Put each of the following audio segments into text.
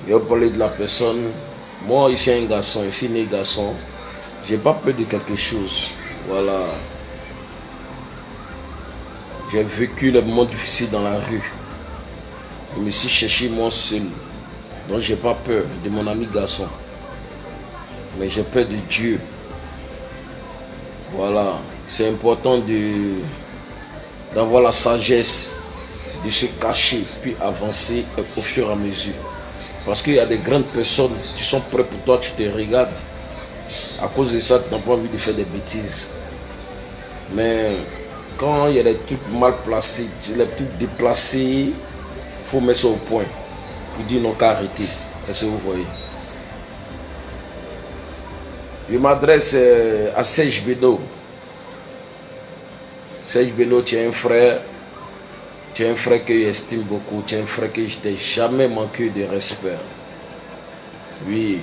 Il a parlé de la personne. Moi, ici, un garçon, ici, né garçon. J'ai pas peur de quelque chose. Voilà. J'ai vécu les moments difficiles dans la rue. Je me suis cherché moi seul. Donc, j'ai pas peur de mon ami garçon. Mais j'ai peur de Dieu. Voilà. C'est important d'avoir la sagesse de se cacher, puis avancer au fur et à mesure. Parce qu'il y a des grandes personnes qui sont prêtes pour toi, tu te regardes. À cause de ça, tu n'as pas envie de faire des bêtises. Mais quand il y a des trucs mal placés, les trucs déplacés, il faut mettre ça au point pour dire non qu'à arrêter. Est-ce que vous voyez? Je m'adresse à Serge Beno. Serge Beno, tu es un frère. Tu es un frère que j'estime beaucoup. Tu es un frère que je n'ai jamais manqué de respect. Oui.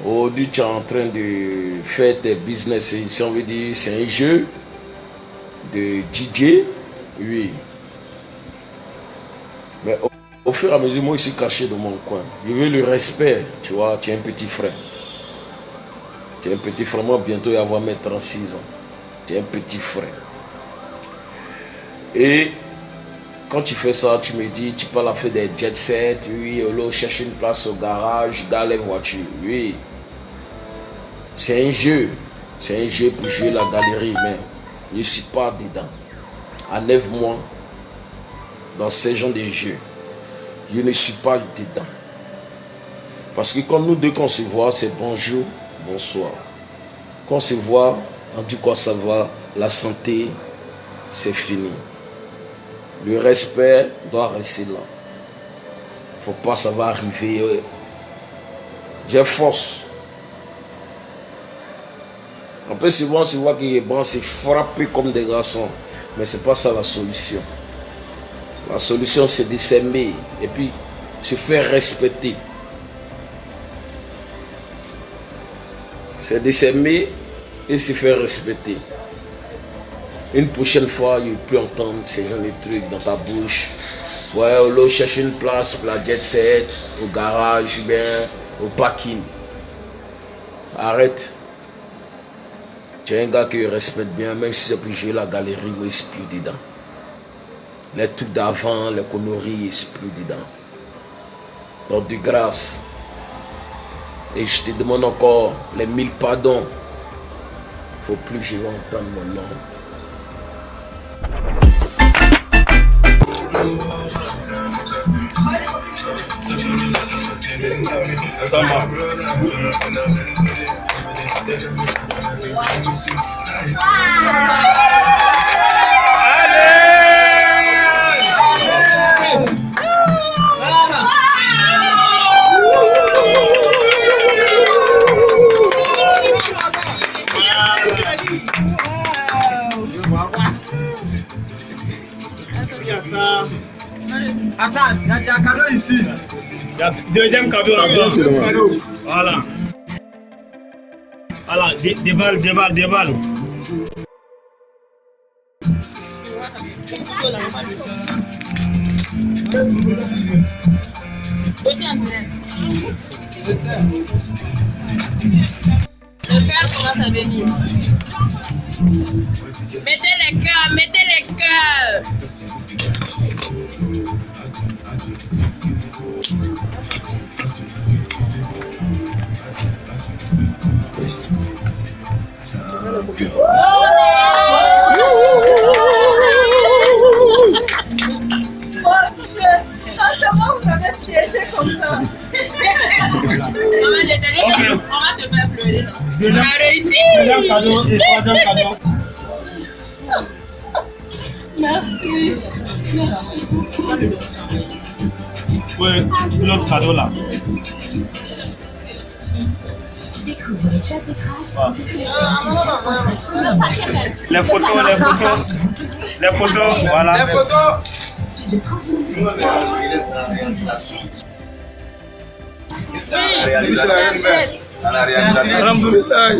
Aujourd'hui, tu es en train de faire tes business. Si on veut dire, c'est un jeu de DJ. Oui. Mais au fur et à mesure, moi, je suis caché dans mon coin. Je veux le respect. Tu vois, tu es un petit frère. Tu es un petit frère. Moi, bientôt, il va avoir mes 36 ans. Tu es un petit frère. Et quand tu fais ça, tu me dis, tu parles à faire des jet set, oui, chercher une place au garage, dans les voitures, oui. C'est un jeu pour jouer la galerie, mais je ne suis pas dedans. Enlève-moi dans ces genres de jeux. Je ne suis pas dedans. Parce que quand nous deux qu'on se voit, c'est bonjour, bonsoir. Quand on se voit, on dit quoi ça va, la santé, c'est fini. Le respect doit rester là. Faut pas, ça va arriver. J'ai force. On peut souvent se voir qu'il est bon, c'est frapper comme des garçons. Mais c'est pas ça la solution. La solution, c'est de s'aimer et puis se faire respecter. C'est de s'aimer et se faire respecter. Une prochaine fois, il ne peut entendre ces genre de trucs dans ta bouche. Ouais, on cherche une place pour la jet set, au garage, bien, au parking. Arrête. Tu es un gars qui respecte bien, même si c'est pour jouer la galerie, mais il n'est plus dedans. Les trucs d'avant, les conneries, il n'est plus dedans. Donc, de grâce. Et je te demande encore les 1000 pardons. Il ne faut plus que je vais entendre mon nom. Attends, il y a un cadeau ici. Il y a deuxième cadeau là-bas. Voilà. Voilà, déballe. Le père commence à venir. Mettez les cœurs. Mon Dieu, comment vous avez piégé comme ça? Maman, je te dis que on va te faire pleurer. On a réussi. Deuxième cadeau et troisième cadeau. Merci. Oui, l'autre cadeau là. Découvre le chat des traces. Les photos, voilà. Les photos. Alhamdulillah.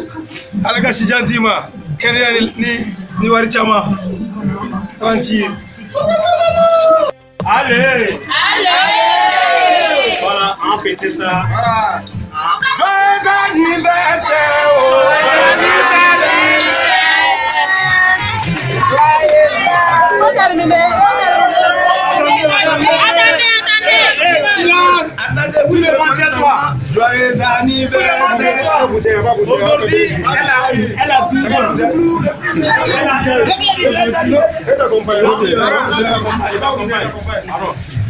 Alaga si jantima. Kenya ni wari chama. Allez. Allez. Voilà, On fête ça. Voilà. Joyeux anniversaire. Attendez, vous le mangez toi. Joyeux anniversaire. Aujourd'hui, elle a 12 ans.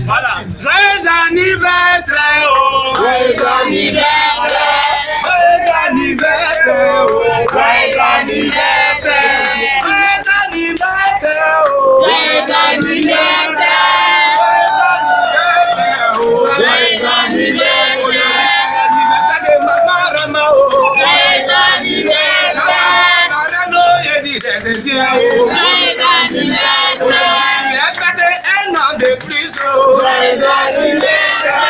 Voilà. Joyeux anniversaire. Joyeux anniversaire. Joyeux anniversaire. Joyeux anniversaire. Joyeux anniversaire. Joyeux anniversaire. Joyeux anniversaire. Anniversaire de Maman Rama. Joyeux anniversaire. Joyeux anniversaire. Elle fête un an de plus. Joyeux anniversaire.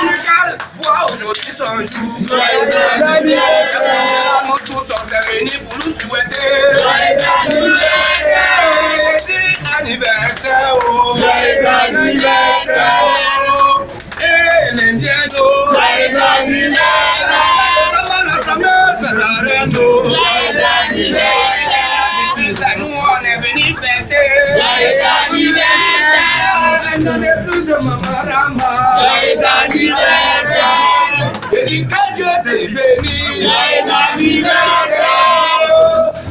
Plus qu'elle voit aujourd'hui son jour. Joyeux anniversaire. Nous tous sommes réunis pour nous souhaiter. Joyeux anniversaire. Anniversaire. Joyeux anniversaire. Et l'Indien. Joyeux anniversaire. La fameuse c'est la reine. Joyeux anniversaire. Depuis ça, nous on est venus fêter. Joyeux anniversaire. Un an de plus de Maman Rama. Joyeux anniversaire. Je dis que Dieu te bénisse. Joyeux anniversaire.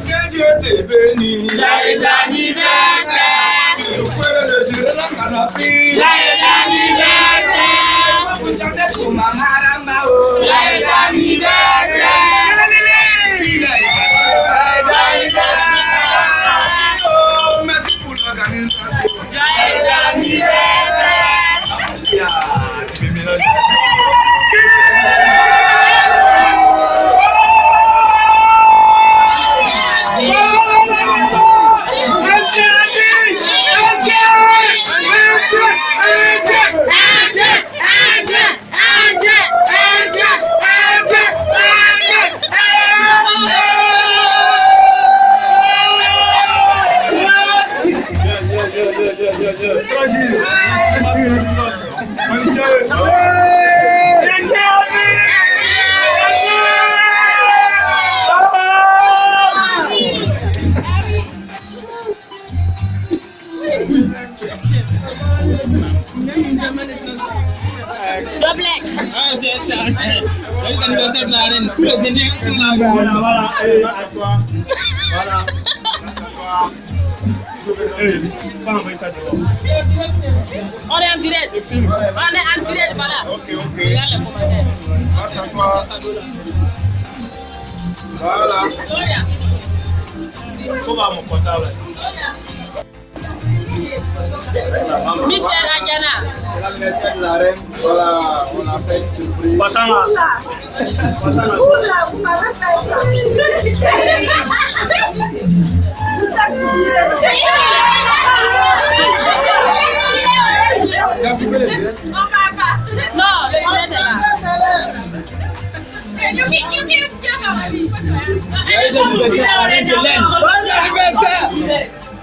Que Dieu te bénisse. Joyeux anniversaire. Vous pouvez le jurer dans la canapé. Joyeux anniversaire. Vous chantez pour Maman Rama. Joyeux anniversaire. Merci pour l'organisation. Joyeux anniversaire. On est en direct. On est en direct, voilà. Ok. Voilà. Comment mon portable? Mister Adjana. L'anniversaire de la reine, voilà, on a fait une surprise. Passant là. Oula, vous m'avez fait ça. Non, le direct est là.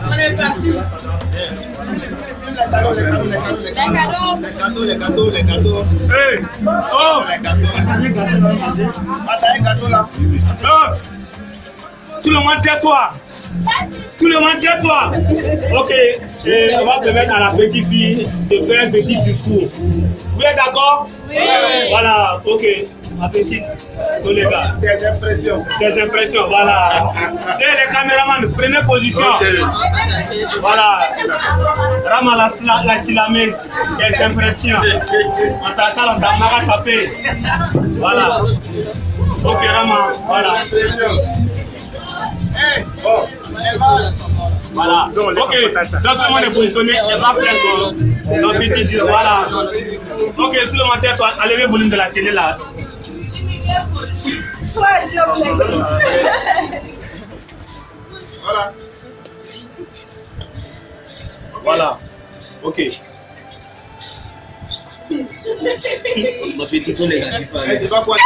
On est parti. Les cadeaux. Hey! Oh! Passe un gâteau là. Oh! Tout le monde tais-toi! Tout le monde tais-toi! Ok, et on va permettre à la petite fille de faire un petit discours. Vous êtes d'accord? Oui! Voilà, ok. Ma petite, tous les gars. Des impressions. Des impressions, voilà. Et les caméramans, prenez position. Voilà. Rama la silamé, des impressions. On t'a tapé. Voilà. Ok, Rama, voilà. Voilà. Ok, donc tout le monde est positionné. Elle va faire son petit discours. Voilà. Ok, tout le monde est toi. Allez le volume de la télé là. Voilà. Voilà. Ok. On fait tout négatif. C'est pas quoi.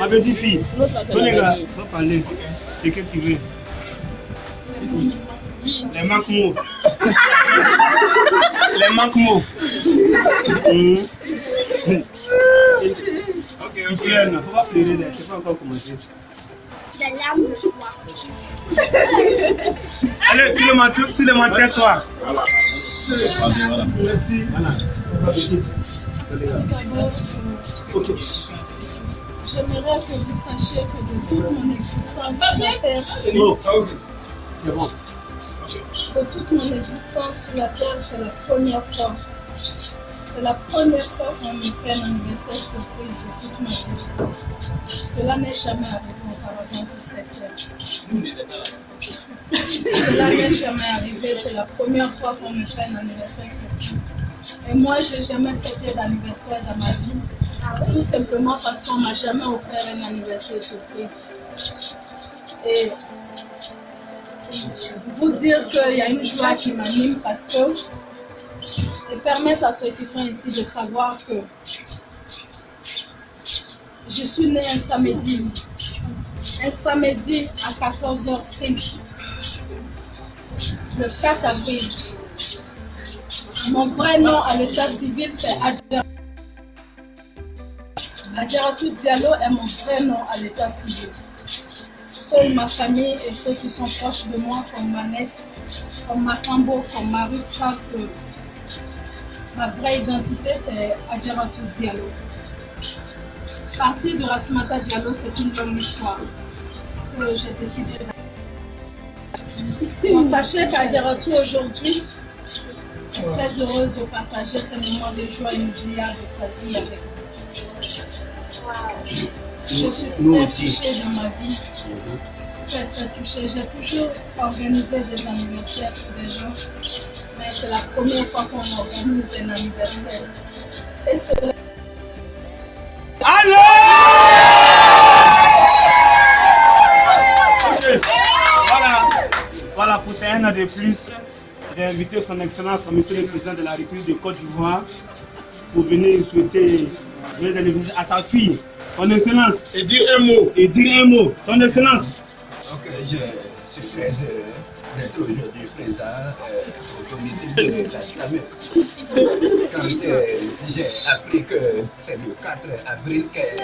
petite fille. Tous les gars, va parler. C'est que tu veux. Les manques-mots. Les manques-mots. Ok, il ne faut pas pleurer, c'est pas encore commencé. La larme de joie. Allez, tout le monde, tais-toi. Voilà. Merci. Voilà. Ok. J'aimerais que vous sachiez que de toute mon existence sur la terre, C'est bon. de toute mon existence sur la terre, c'est la première fois. C'est la première fois qu'on me fait un anniversaire surprise de toute ma vie. Cela n'est jamais arrivé auparavant sur cette terre. Cela n'est jamais arrivé, c'est la première fois qu'on me fait un anniversaire surprise. Et moi, je n'ai jamais fêté d'anniversaire dans ma vie, tout simplement parce qu'on ne m'a jamais offert un anniversaire surprise. Et vous dire qu'il y a une joie qui m'anime parce que et permettre à ceux qui sont ici de savoir que je suis née un samedi à 14h05, le 4 avril. Mon vrai nom à l'état civil, c'est Adjaratou Diallo est mon vrai nom à l'état civil. Seule ma famille et ceux qui sont proches de moi, comme ma nièce, comme ma Kambo, comme Marus, savent que ma vraie identité, c'est Adjaratou Diallo. Partir de Rassimata Diallo, c'est une longue histoire que j'ai décidé de... Bon, sachez qu'Adjaratou aujourd'hui, très heureuse de partager ce moment de joie inoubliable de sa vie avec vous. Je suis très touchée dans ma vie, très touchée. J'ai toujours organisé des anniversaires pour des gens, mais c'est la première fois qu'on organise un anniversaire. Et cela... Allô! Voilà, pour ces un an de plus, j'ai invité son Excellence, Monsieur le Président de la République de Côte d'Ivoire, pour venir souhaiter joyeux anniversaire à sa fille, son Excellence. Et dire un mot. Son Excellence. Ok, je suis très heureux d'être aujourd'hui présent au domicile de la Slamée. Quand j'ai appris que c'est le 4 avril qu'elle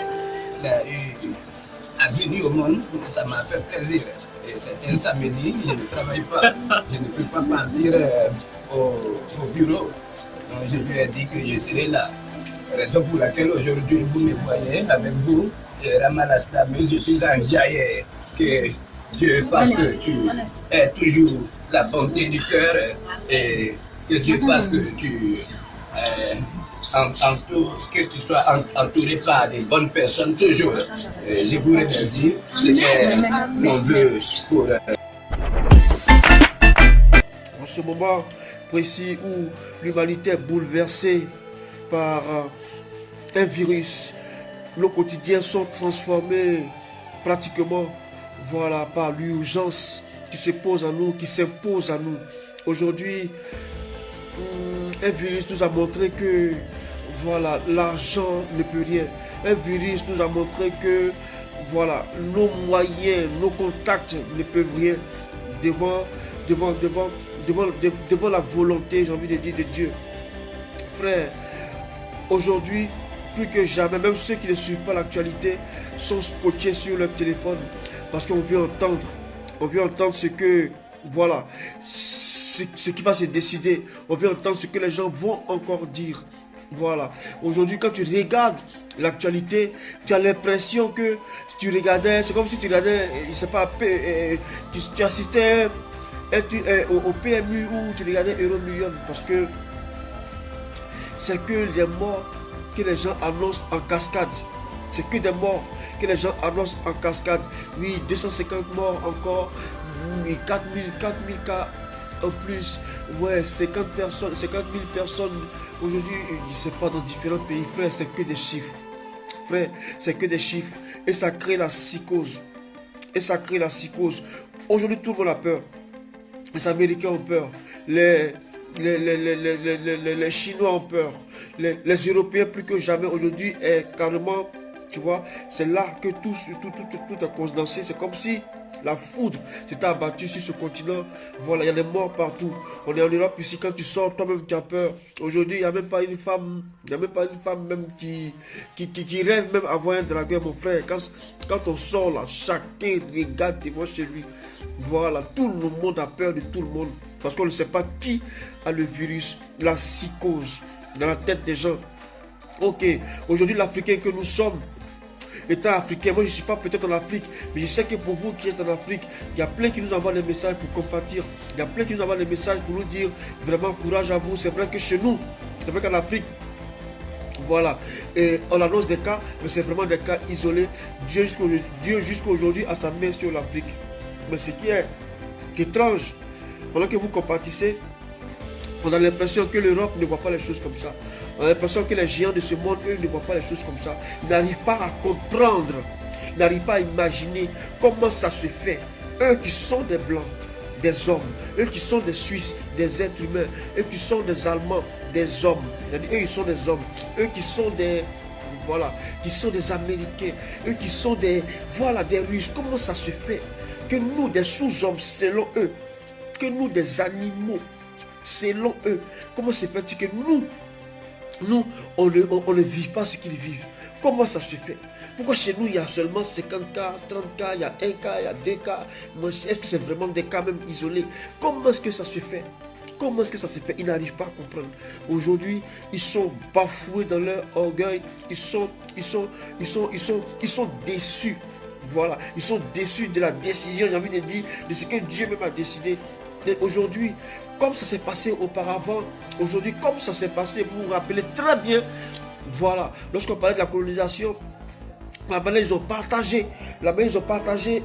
a venu au monde, ça m'a fait plaisir. Et c'est un samedi, je ne travaille pas, je ne peux pas partir au bureau. Donc je lui ai dit que je serai là. Raison pour laquelle aujourd'hui vous me voyez avec vous, Ramal Slamé, je suis en jaillet. Que Dieu fasse que tu aies toujours la bonté du cœur et que Dieu fasse que tu sois entouré par des bonnes personnes toujours. Je vous remercie. C'était mon vœu pour... En ce moment précis où l'humanité est bouleversée par un virus, nos quotidiens sont transformés pratiquement par l'urgence qui se pose à nous, qui s'impose à nous. Aujourd'hui, un virus nous a montré que l'argent ne peut rien. Un virus nous a montré que nos moyens, nos contacts ne peuvent rien devant la volonté, j'ai envie de dire, de Dieu. Frère, aujourd'hui, plus que jamais, même ceux qui ne suivent pas l'actualité sont scotchés sur leur téléphone parce qu'on veut entendre ce que, ce qui va se décider. On veut entendre ce que les gens vont encore dire. Aujourd'hui, quand tu regardes l'actualité, tu as l'impression que tu regardais, c'est comme si tu regardais, je sais pas, tu assistais au PMU ou tu regardais Euromillion, parce que c'est que les morts que les gens annoncent en cascade. C'est que des morts que les gens annoncent en cascade. Oui, 250 morts encore, 4000 cas en plus. Ouais, 50 000 personnes aujourd'hui, je ne sais pas, dans différents pays. Frère, c'est que des chiffres. Frère, c'est que des chiffres. Et ça crée la psychose. Aujourd'hui, tout le monde a peur. Les Américains ont peur. Les Chinois ont peur. Les Européens, plus que jamais aujourd'hui, est carrément Tu vois, c'est là que tout a condensé. C'est comme si la foudre s'était abattue sur ce continent. Voilà, il y a des morts partout. On est en Europe ici, quand tu sors, toi-même tu as peur. Aujourd'hui, il n'y a même pas une femme, même qui rêve même avoir un dragueur, mon frère. Quand on sort là, chacun regarde devant chez lui. Voilà, tout le monde a peur de tout le monde. Parce qu'on ne sait pas qui a le virus, la psychose dans la tête des gens. Ok, aujourd'hui l'Africain que nous sommes, étant africain, moi je ne suis pas peut-être en Afrique, mais je sais que pour vous qui êtes en Afrique, il y a plein qui nous envoient des messages pour compatir. Il y a plein qui nous envoient des messages pour nous dire vraiment courage à vous. C'est vrai que chez nous, c'est vrai qu'en Afrique, voilà, et on annonce des cas, mais c'est vraiment des cas isolés. Dieu jusqu'à aujourd'hui a sa main sur l'Afrique. Mais ce qui est étrange, pendant que vous compatissez, on a l'impression que l'Europe ne voit pas les choses comme ça. On a l'impression que les géants de ce monde, eux, ne voient pas les choses comme ça. Ils n'arrivent pas à comprendre, ils n'arrivent pas à imaginer comment ça se fait. Eux qui sont des Blancs, des hommes, eux qui sont des Suisses, des êtres humains, eux qui sont des Allemands, des hommes. Eux, ils sont des hommes. Eux qui sont des... Voilà, qui sont des Américains, eux qui sont des... Voilà, des Russes. Comment ça se fait que nous, des sous-hommes, selon eux, que nous, des animaux, selon eux, comment se fait-il que nous, on ne vit pas ce qu'ils vivent? Comment ça se fait? Pourquoi chez nous, il y a seulement 50 cas, 30 cas, il y a 1 cas, il y a 2 cas? Est-ce que c'est vraiment des cas même isolés? Comment est-ce que ça se fait? Comment est-ce que ça se fait? Ils n'arrivent pas à comprendre. Aujourd'hui, ils sont bafoués dans leur orgueil. Ils sont déçus. Voilà, ils sont déçus de la décision, j'ai envie de dire, de ce que Dieu même a décidé. Et aujourd'hui, comme ça s'est passé auparavant, aujourd'hui, comme ça s'est passé, vous vous rappelez très bien, voilà, lorsqu'on parlait de la colonisation, la manière ils ont partagé,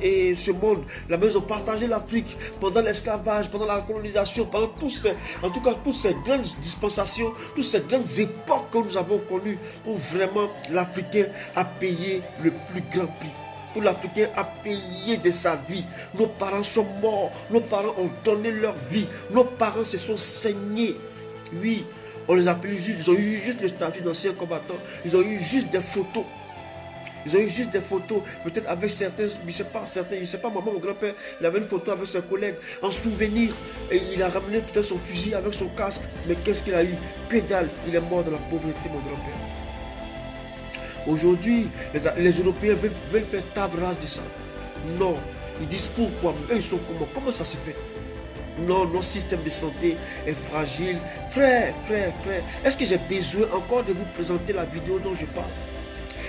et ce monde, la manière ils ont partagé l'Afrique pendant l'esclavage, pendant la colonisation, pendant toutes ces grandes dispensations, toutes ces grandes époques que nous avons connues, où vraiment l'Africain a payé le plus grand prix. Tout l'Africain a payé de sa vie. Nos parents sont morts. Nos parents ont donné leur vie. Nos parents se sont saignés. Oui, on les appelle juste. Ils ont eu juste le statut d'ancien combattant. Ils ont eu juste des photos. Ils ont eu juste des photos. Peut-être avec certains, je ne sais pas, maman, mon grand-père, il avait une photo avec ses collègues. En souvenir. Et il a ramené peut-être son fusil avec son casque. Mais qu'est-ce qu'il a eu? Que dalle. Il est mort dans la pauvreté, mon grand-père. Aujourd'hui, les Européens veulent faire table rase de ça. Non. Ils disent pourquoi? Eux, ils sont comment? Comment ça se fait? Non, notre système de santé est fragile. Frère, est-ce que j'ai besoin encore de vous présenter la vidéo dont je parle?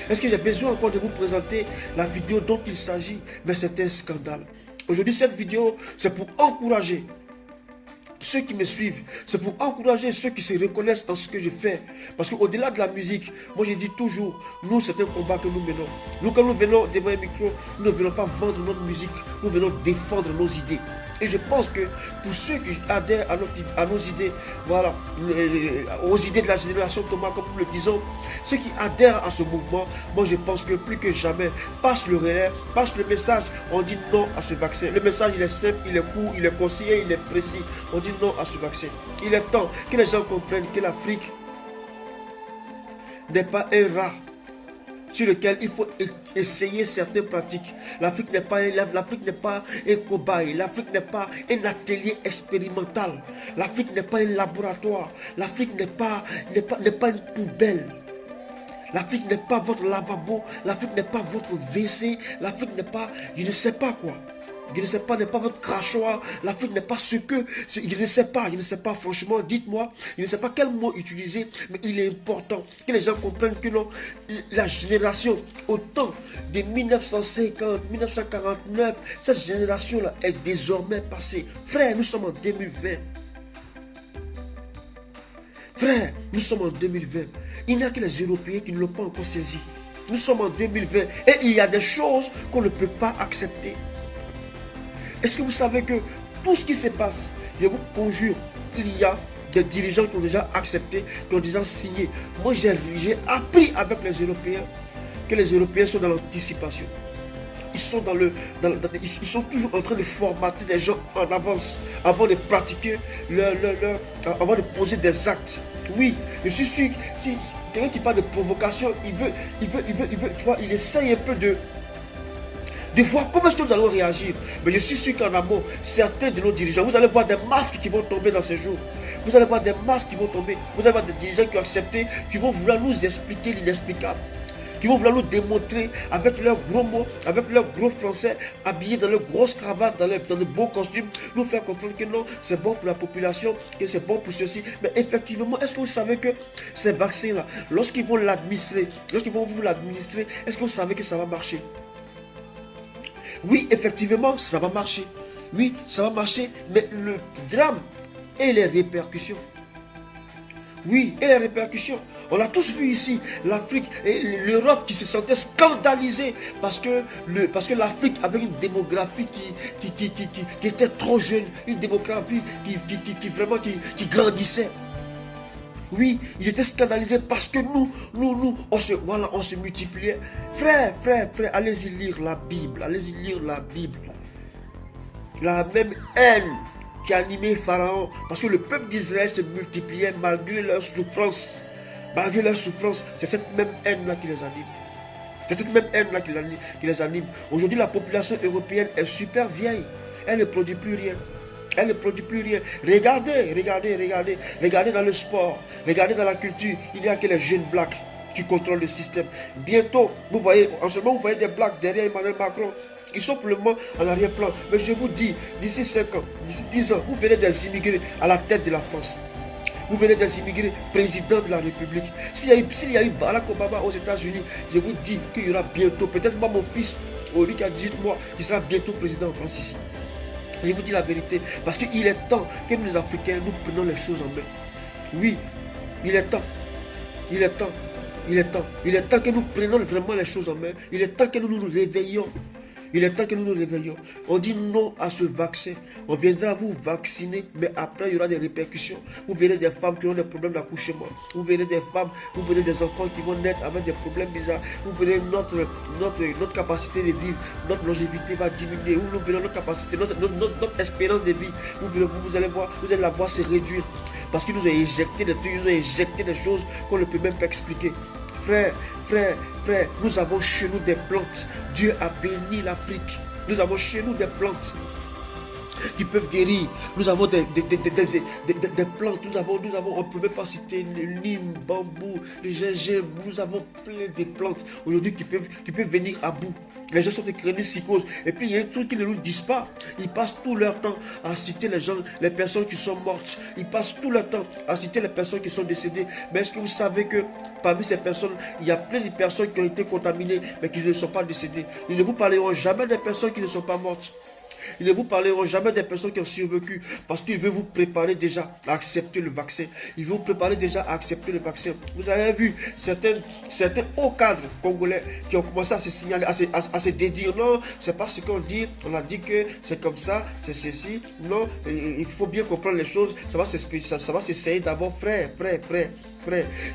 Est-ce que j'ai besoin encore de vous présenter la vidéo dont il s'agit? Mais c'est un scandale. Aujourd'hui, cette vidéo, c'est pour encourager ceux qui me suivent, c'est pour encourager ceux qui se reconnaissent en ce que je fais. Parce qu'au-delà de la musique, moi je dis toujours, nous c'est un combat que nous menons. Nous quand nous venons devant un micro, nous ne venons pas vendre notre musique, nous venons défendre nos idées. Et je pense que pour ceux qui adhèrent à nos idées, voilà, aux idées de la génération Thomas, comme nous le disons, ceux qui adhèrent à ce mouvement, moi je pense que plus que jamais, passe le relais, passe le message, on dit non à ce vaccin. Le message il est simple, il est court, il est concis, il est précis. On dit non à ce vaccin. Il est temps que les gens comprennent que l'Afrique n'est pas un rat sur lequel il faut essayer certaines pratiques. L'Afrique n'est pas un cobaye. L'Afrique n'est pas un atelier expérimental. L'Afrique n'est pas un laboratoire. L'Afrique n'est pas une poubelle. L'Afrique n'est pas votre lavabo. L'Afrique n'est pas votre WC. L'Afrique n'est pas, je ne sais pas quoi. Je ne sais pas, n'est pas votre crachoir. L'Afrique n'est pas je ne sais pas, franchement, dites-moi, je ne sais pas quel mot utiliser, mais il est important que les gens comprennent que non, la génération, au temps de 1950, 1949, cette génération-là est désormais passée. Frère, nous sommes en 2020. Frère, nous sommes en 2020. Il n'y a que les Européens qui ne l'ont pas encore saisi. Nous sommes en 2020 et il y a des choses qu'on ne peut pas accepter. Est-ce que vous savez que tout ce qui se passe, je vous conjure, il y a des dirigeants qui ont déjà accepté, qui ont déjà signé. Moi, j'ai appris avec les Européens que les Européens sont dans l'anticipation. Ils sont ils sont toujours en train de formater des gens en avance avant de pratiquer avant de poser des actes. Oui, je suis sûr que si quelqu'un qui parle de provocation, il veut, tu vois, il essaye un peu de voir comment est-ce que nous allons réagir. Mais je suis sûr qu'en amont, certains de nos dirigeants, vous allez voir des masques qui vont tomber dans ces jours. Vous allez voir des masques qui vont tomber. Vous allez voir des dirigeants qui ont accepté, qui vont vouloir nous expliquer l'inexplicable, qui vont vouloir nous démontrer avec leurs gros mots, avec leurs gros français, habillés dans leurs grosses cravates, dans de beaux costumes, nous faire comprendre que non, c'est bon pour la population, que c'est bon pour ceci. Mais effectivement, est-ce que vous savez que ces vaccins-là, lorsqu'ils vont l'administrer, lorsqu'ils vont vous l'administrer, est-ce que vous savez que ça va marcher? Oui, effectivement, ça va marcher. Oui, ça va marcher, mais le drame et les répercussions. Oui, et les répercussions. On a tous vu ici l'Afrique et l'Europe qui se sentaient scandalisés parce que l'Afrique avait une démographie qui était trop jeune, une démographie qui grandissait. Oui, ils étaient scandalisés parce que nous, on se multipliait. Frère, allez-y lire la Bible, allez-y lire la Bible. La même haine qui animait Pharaon, parce que le peuple d'Israël se multipliait malgré leur souffrance. Malgré leur souffrance, c'est cette même haine-là qui les anime. C'est cette même haine-là qui les anime. Aujourd'hui, la population européenne est super vieille. Elle ne produit plus rien. Elle ne produit plus rien. Regardez dans le sport, regardez dans la culture. Il n'y a que les jeunes blacks qui contrôlent le système. Bientôt, vous voyez, en ce moment, vous voyez des blacks derrière Emmanuel Macron. Ils sont pour le moment en arrière-plan. Mais je vous dis, d'ici 5 ans, d'ici 10 ans, vous verrez des immigrés à la tête de la France. Vous verrez des immigrés présidents de la République. S'il y a eu Barack Obama aux États-Unis, je vous dis qu'il y aura bientôt, peut-être moi, mon fils, lui qui a 18 mois, qui sera bientôt président en France ici. Je vous dis la vérité, parce qu'il est temps que nous les Africains, nous prenons les choses en main. Oui, il est temps. Il est temps. Il est temps. Il est temps que nous prenions vraiment les choses en main. Il est temps que nous nous réveillions. Il est temps que nous nous réveillions. On dit non à ce vaccin. On viendra vous vacciner, mais après il y aura des répercussions. Vous verrez des femmes qui ont des problèmes d'accouchement. Vous verrez des femmes, vous verrez des enfants qui vont naître avec des problèmes bizarres. Vous verrez notre capacité de vivre, notre longévité va diminuer. Vous verrez notre capacité, notre espérance de vie. Vous allez la voir se réduire. Parce qu'ils nous ont injecté des trucs, ils nous ont injecté des choses qu'on ne peut même pas expliquer. Frère, nous avons chez nous des plantes. Dieu a béni l'Afrique. Nous avons chez nous des plantes qui peuvent guérir. Nous avons des plantes. Nous avons, on ne peut même pas citer le lime, bambou, le gingembre. Nous avons plein de plantes aujourd'hui qui peuvent venir à bout. Les gens sont écrénés de psychose. Et puis il y a un truc qu'ils ne nous disent pas. Ils passent tout leur temps à citer les personnes qui sont mortes. Ils passent tout leur temps à citer les personnes qui sont décédées. Mais est-ce que vous savez que parmi ces personnes, il y a plein de personnes qui ont été contaminées, mais qui ne sont pas décédées? Ils ne vous parleront jamais des personnes qui ne sont pas mortes. Ils ne vous parleront jamais des personnes qui ont survécu, parce qu'ils veulent vous préparer déjà à accepter le vaccin. Ils veulent vous préparer déjà à accepter le vaccin. Vous avez vu certains hauts cadres congolais qui ont commencé à se signaler, à se dédire. Non, c'est pas ce qu'on dit. On a dit que c'est comme ça, c'est ceci. Non, il faut bien comprendre les choses. Ça va s'essayer d'abord. Frère.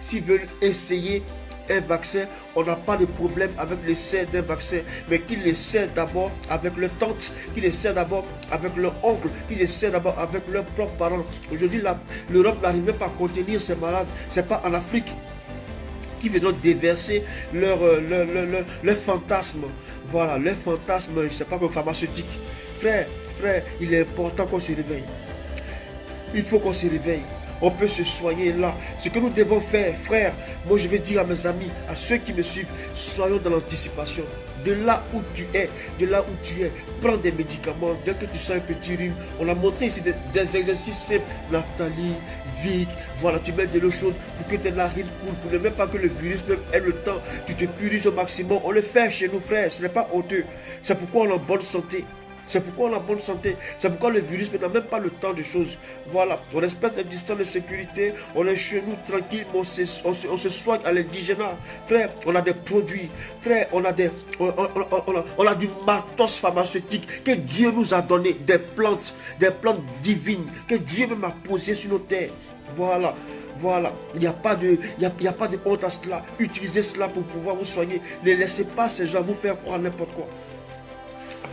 S'ils veulent essayer un vaccin, on n'a pas de problème avec l'essai d'un vaccin, mais qu'ils l'essaient d'abord avec leur tante, qu'ils l'essaient d'abord avec leur oncle, qu'ils essaient d'abord avec leurs propres parents. Aujourd'hui, l'Europe n'arrive même pas à contenir ces malades. C'est pas en Afrique qui viendront déverser leur fantasme. Voilà, leur fantasme, je ne sais pas, comme pharmaceutique. Frère, il est important qu'on se réveille. Il faut qu'on se réveille. On peut se soigner là. Ce que nous devons faire, frère, moi je vais dire à mes amis, à ceux qui me suivent, soyons dans l'anticipation. De là où tu es, prends des médicaments. Dès que tu sens un petit rhume, on a montré ici des exercices simples. Nathalie, Vic, voilà, tu mets de l'eau chaude pour que tes narines coulent, pour ne même pas que le virus même ait le temps. Tu te purifies au maximum. On le fait chez nous, frère. Ce n'est pas honteux. C'est pourquoi on est en bonne santé. C'est pourquoi on a bonne santé. C'est pourquoi le virus n'a même pas le temps de choses. Voilà, on respecte les distances de sécurité. On est chez nous tranquille, on se soigne à l'indigénat. Frère, on a des produits. Frère, on a du matos pharmaceutique que Dieu nous a donné. Des plantes divines que Dieu même a posées sur nos terres. Voilà, il n'y a pas de honte à cela. Utilisez cela pour pouvoir vous soigner. Ne laissez pas ces gens vous faire croire n'importe quoi.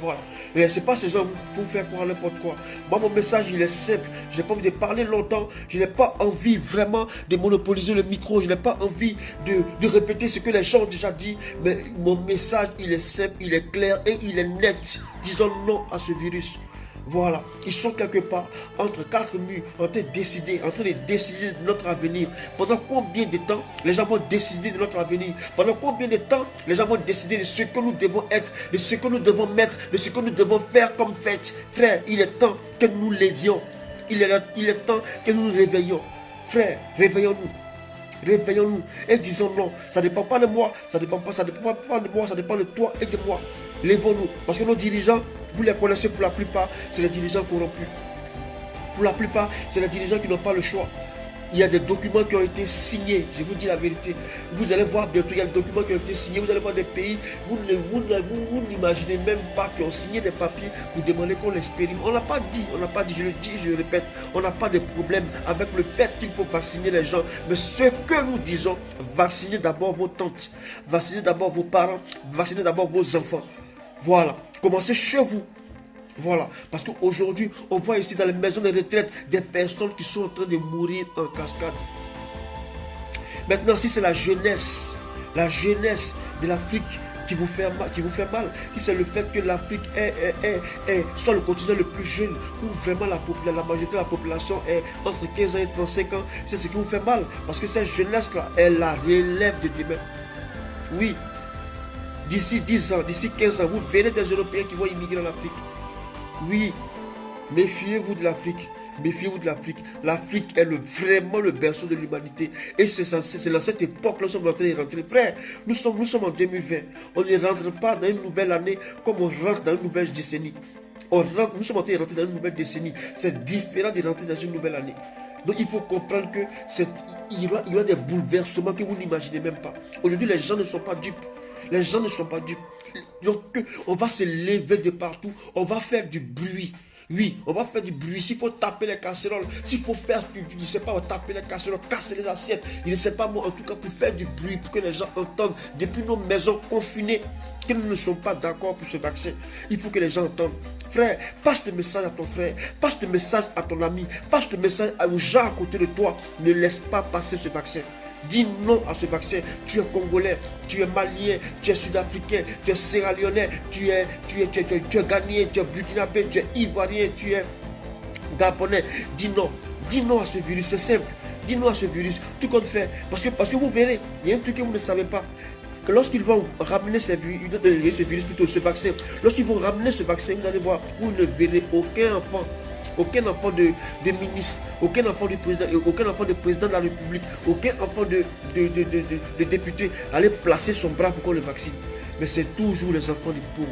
Voilà. Ne laissez pas ces gens vous faire croire n'importe quoi. Moi, mon message, il est simple. Je n'ai pas envie de parler longtemps. Je n'ai pas envie vraiment de monopoliser le micro. Je n'ai pas envie de répéter ce que les gens ont déjà dit. Mais mon message, il est simple, il est clair et il est net. Disons non à ce virus. Voilà, ils sont quelque part entre quatre murs, en train de décider de notre avenir. Pendant combien de temps les gens vont décider de notre avenir? Pendant combien de temps les gens vont décider de ce que nous devons être, de ce que nous devons mettre, de ce que nous devons faire comme fête? Frère, il est temps que nous lévions. Il est temps que nous nous réveillons. Frère, réveillons-nous. Réveillons-nous et disons non. Ça ne dépend pas de moi, ça ne dépend pas de moi, ça dépend de toi et de moi. Lèvons-nous. Parce que nos dirigeants, vous les connaissez pour la plupart, c'est les dirigeants corrompus. Pour la plupart, c'est les dirigeants qui n'ont pas le choix. Il y a des documents qui ont été signés. Je vous dis la vérité. Vous allez voir bientôt, il y a des documents qui ont été signés. Vous allez voir des pays, vous n'imaginez même pas qu'ils ont signé des papiers pour demander qu'on l'expérimente. On n'a pas dit, je le dis, je le répète, on n'a pas de problème avec le fait qu'il faut vacciner les gens. Mais ce que nous disons, vaccinez d'abord vos tantes, vaccinez d'abord vos parents, vaccinez d'abord vos enfants. Voilà, commencez chez vous. Voilà, parce qu'aujourd'hui, on voit ici dans les maisons de retraite des personnes qui sont en train de mourir en cascade. Maintenant, si c'est la jeunesse de l'Afrique qui vous fait mal, si c'est le fait que l'Afrique soit le continent le plus jeune, où vraiment la majorité de la population est entre 15 ans et 35 ans, c'est ce qui vous fait mal. Parce que cette jeunesse-là est la relève de demain. Oui. D'ici 10 ans, d'ici 15 ans, vous verrez des Européens qui vont immigrer en Afrique. Oui, méfiez-vous de l'Afrique. Méfiez-vous de l'Afrique. L'Afrique est vraiment le berceau de l'humanité. Et c'est dans cette époque que nous sommes en train de rentrer. Frère, nous sommes en 2020. On ne rentre pas dans une nouvelle année comme on rentre dans une nouvelle décennie. Nous sommes en train de rentrer dans une nouvelle décennie. C'est différent de rentrer dans une nouvelle année. Donc il faut comprendre que il y aura des bouleversements que vous n'imaginez même pas. Aujourd'hui, les gens ne sont pas dupes. Les gens ne sont pas dupes. Donc, on va se lever de partout. On va faire du bruit. Oui, on va faire du bruit. S'il faut taper les casseroles, s'il faut faire, je ne sais pas, taper les casseroles, casser les assiettes, je ne sais pas moi, en tout cas pour faire du bruit, pour que les gens entendent depuis nos maisons confinées que nous ne sommes pas d'accord pour ce vaccin. Il faut que les gens entendent. Frère, passe le message à ton frère, passe le message à ton ami, passe le message aux gens à côté de toi. Ne laisse pas passer ce vaccin. Dis non à ce vaccin. Tu es congolais, tu es malien, tu es sud-africain, tu es sierra-léonais, tu es ghanéen, tu es burkinabé, tu es ivoirien, tu es gabonais. Dis non à ce virus, c'est simple. Dis non à ce virus, tout compte fait. Parce que vous verrez, il y a un truc que vous ne savez pas. Que lorsqu'ils vont ramener ce vaccin, lorsqu'ils vont ramener ce vaccin, vous allez voir, vous ne verrez aucun enfant de ministre, aucun enfant du président, aucun enfant de président de la République, aucun enfant de député aller placer son bras pour qu'on le vaccine. Mais c'est toujours les enfants des pauvres.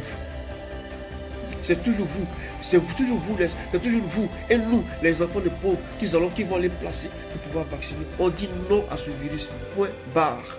C'est toujours vous. C'est toujours vous et nous, les enfants des pauvres, qui vont aller placer pour pouvoir vacciner. On dit non à ce virus. Point barre.